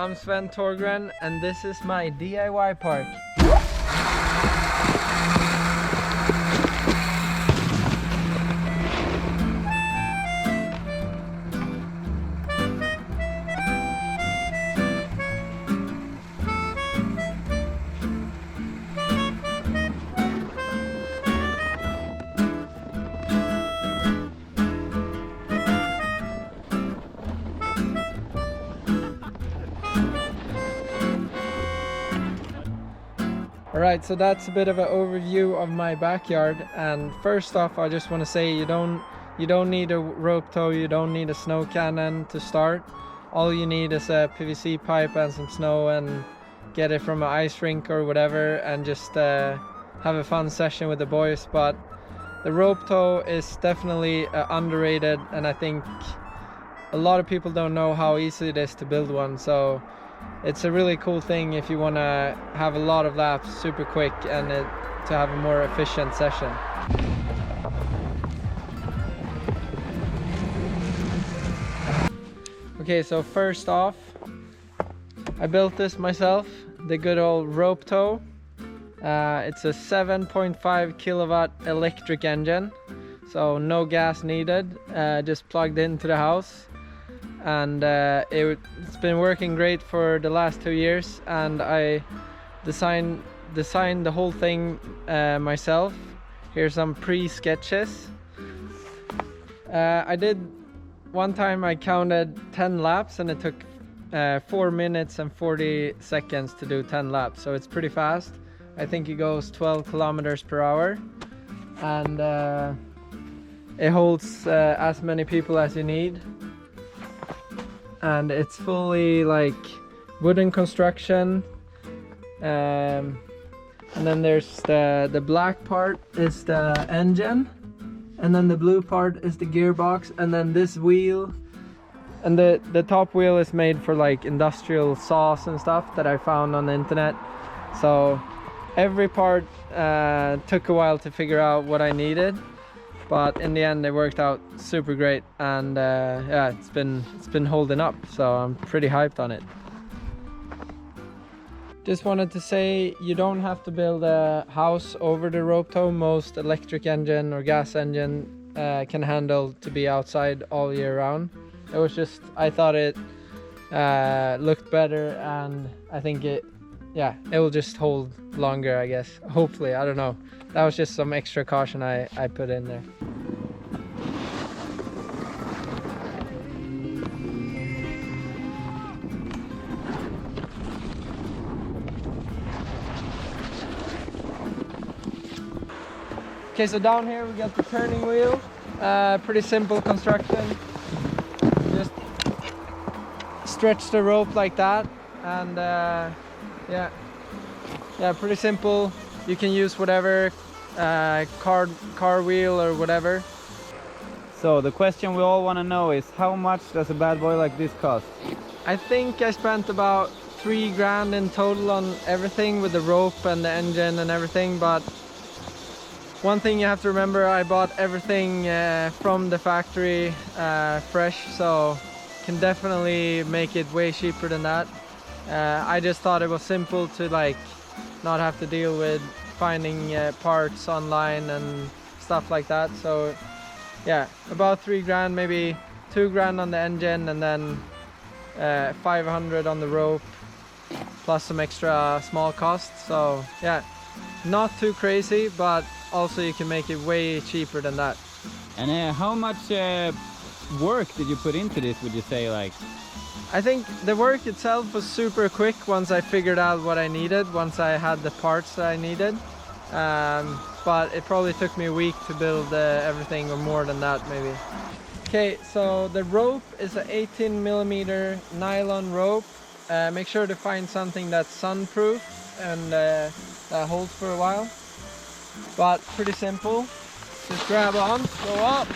I'm Sven Thorgren and this is my DIY park. Alright, so that's a bit of an overview of my backyard, and first off I just want to say you don't need a rope tow, you don't need a snow cannon to start. All you need is a PVC pipe and some snow, and get it from an ice rink or whatever, and just have a fun session with the boys. But the rope tow is definitely underrated, and I think a lot of people don't know how easy it is to build one, so it's a really cool thing if you want to have a lot of laps super quick and to have a more efficient session. Okay, so first off, I built this myself, the good old rope tow. It's a 7.5 kilowatt electric engine, so no gas needed, just plugged into the house. And it's been working great for the last 2 years, and I designed the whole thing myself. Here's some pre-sketches. I did one time, I counted 10 laps and it took 4 minutes and 40 seconds to do 10 laps, so it's pretty fast. I think it goes 12 kilometers per hour, and it holds as many people as you need. And it's fully like wooden construction, and then there's the black part is the engine, and then the blue part is the gearbox, and then this wheel, and the top wheel is made for like industrial saws and stuff that I found on the internet. So every part took a while to figure out what I needed, but in the end it worked out super great, and yeah, it's been holding up, so I'm pretty hyped on it. Just wanted to say, you don't have to build a house over the rope tow. Most electric engine or gas engine can handle to be outside all year round. It was just, I thought it looked better, and I think it will just hold longer, I guess, hopefully. I don't know, that was just some extra caution I put in there. Okay, so down here we got the turning wheel. Pretty simple construction. Just stretch the rope like that, and yeah, pretty simple. You can use whatever car wheel or whatever. So the question we all want to know is, how much does a bad boy like this cost? I think I spent about 3 grand in total on everything, with the rope and the engine and everything. But one thing you have to remember, I bought everything from the factory fresh, so can definitely make it way cheaper than that. I just thought it was simple to like not have to deal with finding parts online and stuff like that. So yeah, about 3 grand, maybe 2 grand on the engine, and then 500 on the rope, plus some extra small costs. So yeah, not too crazy, but also you can make it way cheaper than that. And how much work did you put into this, would you say? Like, I think the work itself was super quick once I figured out what I needed, once I had the parts that I needed. But it probably took me a week to build everything, or more than that maybe. Okay, so the rope is an 18mm nylon rope. Make sure to find something that's sunproof and that holds for a while. But pretty simple. Just grab on, go up.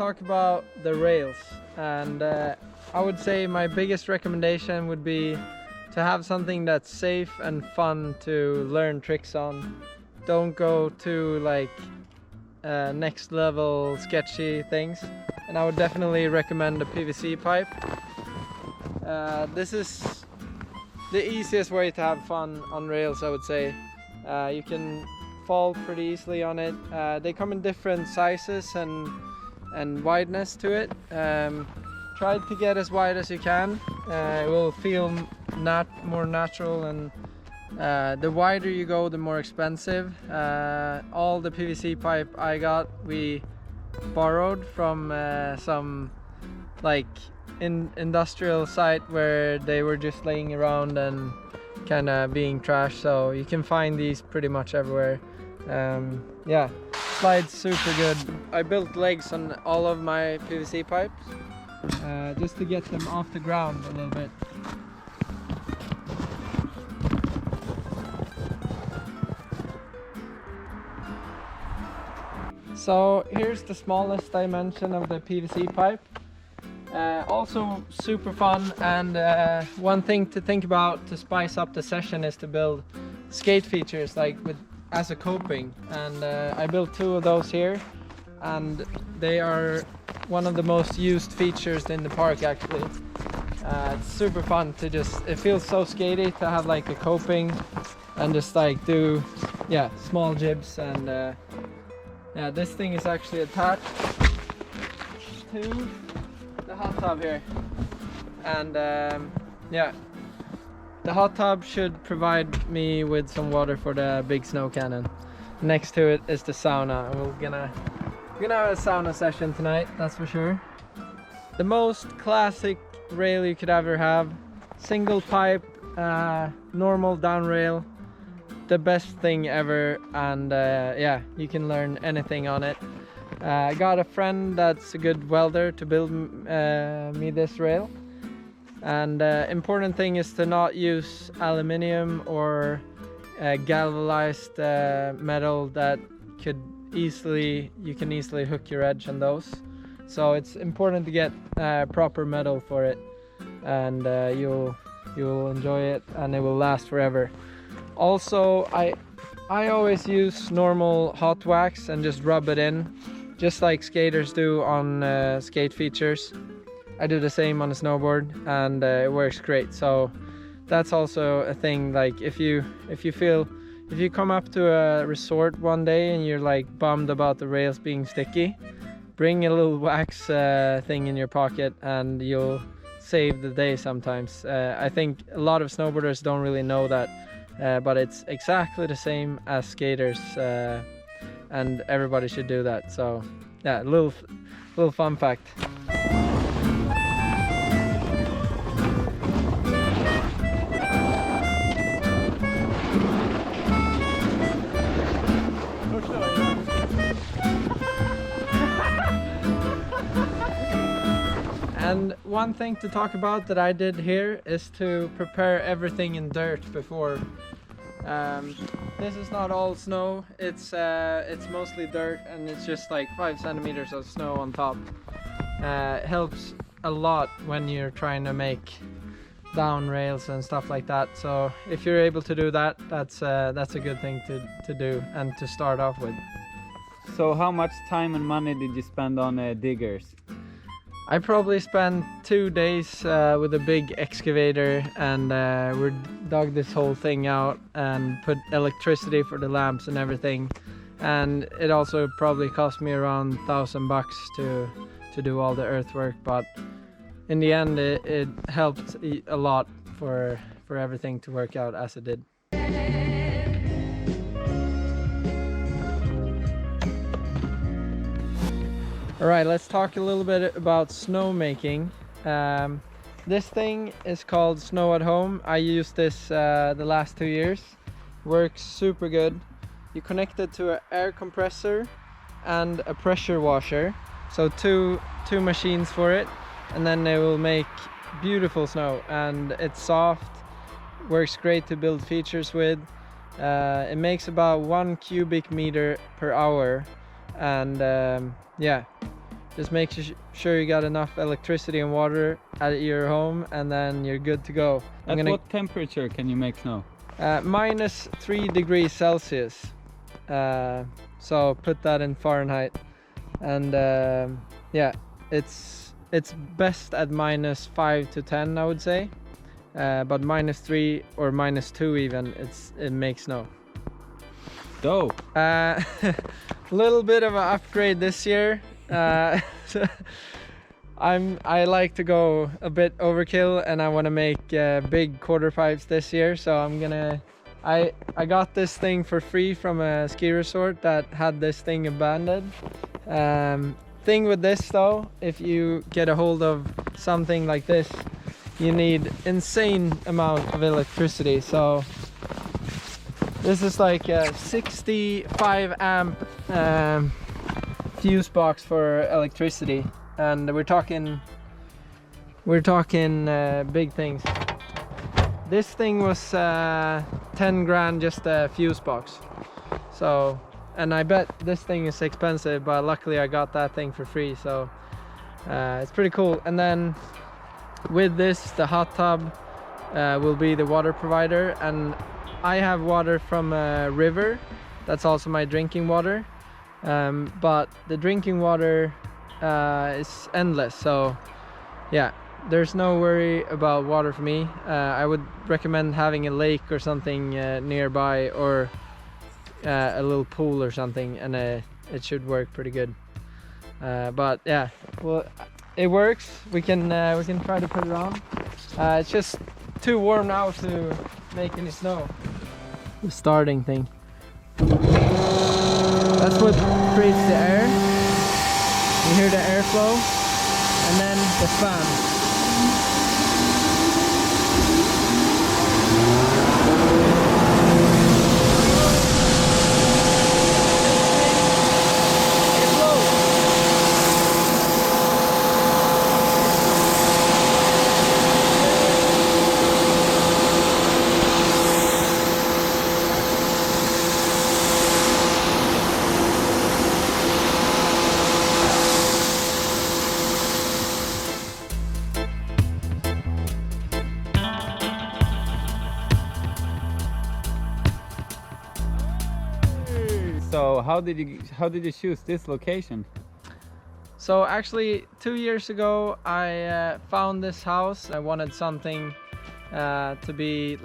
talk about the rails, and I would say my biggest recommendation would be to have something that's safe and fun to learn tricks on. Don't go to like next level sketchy things, and I would definitely recommend a PVC pipe. This is the easiest way to have fun on rails, I would say. You can fall pretty easily on it. They come in different sizes and wideness to it. Try to get as wide as you can. It will feel more natural, and the wider you go, the more expensive. All the PVC pipe I got, we borrowed from some like industrial site where they were just laying around and kind of being trashed, so you can find these pretty much everywhere. Yeah, slides super good. I built legs on all of my PVC pipes just to get them off the ground a little bit. So here's the smallest dimension of the PVC pipe. Also super fun, and one thing to think about to spice up the session is to build skate features like as a coping, and I built 2 of those here, and they are one of the most used features in the park actually. It's super fun to it feels so skatey to have like a coping and just like do small jibs, and yeah, this thing is actually attached to the hot tub here, and yeah, the hot tub should provide me with some water for the big snow cannon. Next to it is the sauna, and we're gonna have a sauna session tonight, that's for sure. The most classic rail you could ever have, single pipe, normal down rail, the best thing ever, and yeah, you can learn anything on it. I got a friend that's a good welder to build me this rail, and important thing is to not use aluminium or galvanized metal that you can easily hook your edge on those. So it's important to get proper metal for it, and you'll enjoy it and it will last forever. Also, I always use normal hot wax and just rub it in, just like skaters do on skate features. I do the same on a snowboard, and it works great. So that's also a thing. Like if you come up to a resort one day and you're like bummed about the rails being sticky, bring a little wax thing in your pocket and you'll save the day sometimes. I think a lot of snowboarders don't really know that, but it's exactly the same as skaters, and everybody should do that. So yeah, a little fun fact. And one thing to talk about that I did here is to prepare everything in dirt before. This is not all snow, it's mostly dirt, and it's just like 5 centimeters of snow on top. It helps a lot when you're trying to make down rails and stuff like that. So if you're able to do that, that's a good thing to do and to start off with. So how much time and money did you spend on diggers? I probably spent 2 days with a big excavator, and we dug this whole thing out and put electricity for the lamps and everything. And it also probably cost me around $1,000 to do all the earthwork, but in the end it helped a lot for everything to work out as it did. Alright, let's talk a little bit about snowmaking. This thing is called Snow at Home. I used this the last 2 years. Works super good. You connect it to an air compressor and a pressure washer. So two machines for it, and then they will make beautiful snow, and it's soft, works great to build features with. It makes about 1 cubic meter per hour, and yeah, Just make sure you got enough electricity and water at your home, and then you're good to go. At what temperature can you make snow? -3 degrees Celsius. So put that in Fahrenheit. And yeah, it's best at -5 to 10, I would say. But -3 or -2 even, it makes snow. Dope. A little bit of an upgrade this year. I like to go a bit overkill, and I want to make big quarter pipes this year. So I got this thing for free from a ski resort that had this thing abandoned. Thing with this though, if you get a hold of something like this, you need insane amount of electricity. So this is like a 65 amp fuse box for electricity, and we're talking big things. This thing was 10 grand just a fuse box. So, and I bet this thing is expensive, but luckily I got that thing for free. So it's pretty cool. And then with this, the hot tub will be the water provider, and I have water from a river. That's also my drinking water. But the drinking water is endless. So yeah, there's no worry about water for me. I would recommend having a lake or something nearby, or a little pool or something, and it should work pretty good. But yeah, well, it works. We can try to put it on. It's just too warm now to make any snow. The starting thing. That's what creates the air. You hear the airflow, and then the fan. So how did you choose this location? So actually 2 years ago I found this house. I wanted something to be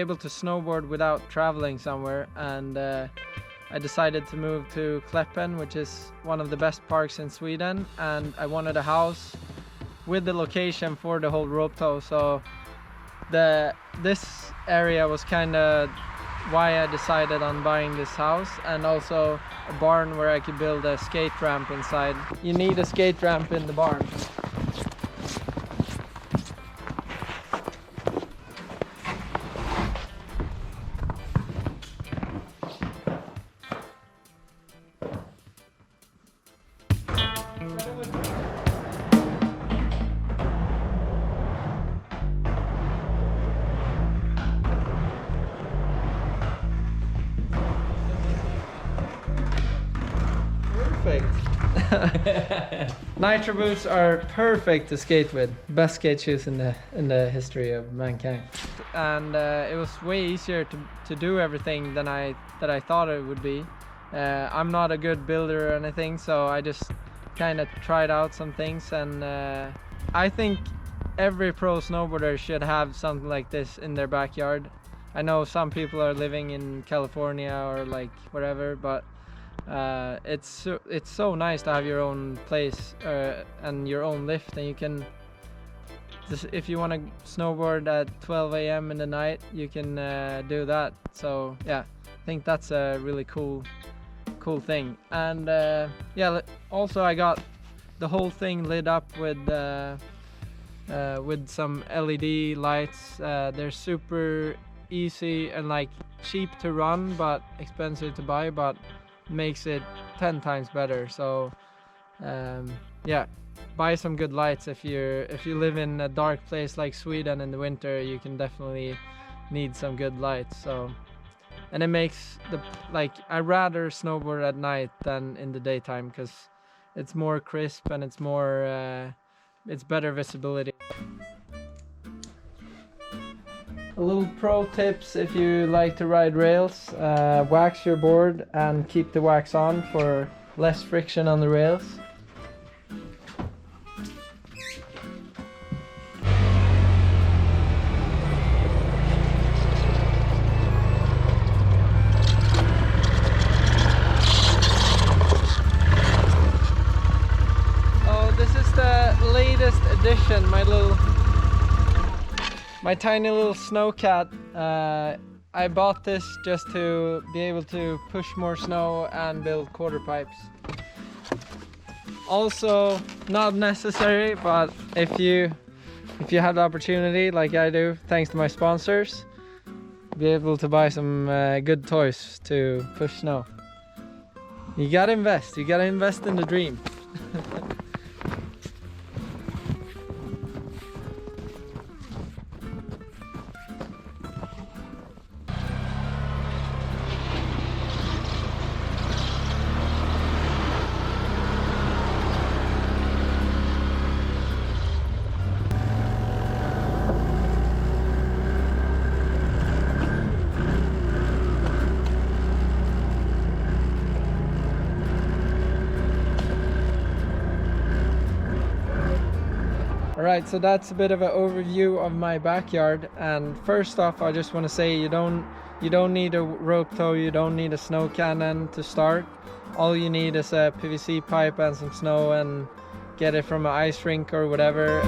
able to snowboard without traveling somewhere, and I decided to move to Kleppen, which is one of the best parks in Sweden, and I wanted a house with the location for the whole rope tow. So this area was kind of why I decided on buying this house, and also a barn where I could build a skate ramp inside. You need a skate ramp in the barn. Nitro boots are perfect to skate with. Best skate shoes in the history of mankind. And it was way easier to do everything than I thought it would be. I'm not a good builder or anything, so I just kind of tried out some things, and I think every pro snowboarder should have something like this in their backyard. I know some people are living in California or like wherever, but it's so nice to have your own place and your own lift, and you can just, if you want to snowboard at 12 a.m. in the night, you can do that. So yeah, I think that's a really cool thing. And yeah, also I got the whole thing lit up with some LED lights. They're super easy and like cheap to run but expensive to buy, but makes it 10 times better. So yeah, buy some good lights. If you live in a dark place like Sweden in the winter, you can definitely need some good lights. So, and it makes I rather snowboard at night than in the daytime, because it's more crisp and it's more it's better visibility. A little pro tips if you like to ride rails: wax your board and keep the wax on for less friction on the rails. Oh, this is the latest addition, my tiny little snowcat. I bought this just to be able to push more snow and build quarter pipes. Also not necessary, but if you have the opportunity, like I do, thanks to my sponsors, be able to buy some good toys to push snow. You gotta invest in the dream. Alright, so that's a bit of an overview of my backyard, and first off I just want to say you don't need a rope tow, you don't need a snow cannon to start. All you need is a PVC pipe and some snow, and get it from an ice rink or whatever.